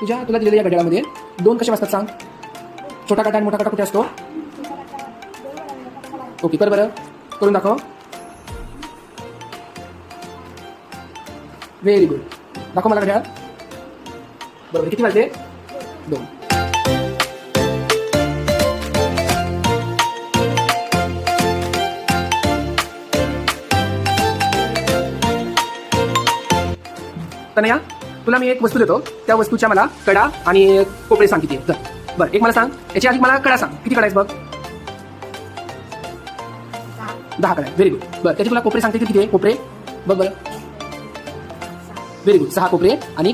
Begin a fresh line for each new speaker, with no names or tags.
तुला दिलेल्या या घड्याळामध्ये 2 कसे वाजतात सांग. छोटा काटा आणि मोठा काटा कुठे असतो. ओके, कर बरं, करून दाखव. Very good. दाखव मला घड्याळ. बरोबर, किती वाजले. 2. तनया, तुला मी एक वस्तू देतो. त्या वस्तूच्या मला कडा आणि कोपरे सांग किती आहे. बरं, एक मला सांग. याच्या आधी मला कडा सांग. किती कडा आहेत बघ. 10 कडा. Very good. बरं, त्याची तुला कोपरे सांगते किती आहे. कोपरे बघ बरं. Very good. 6 कोपरे आणि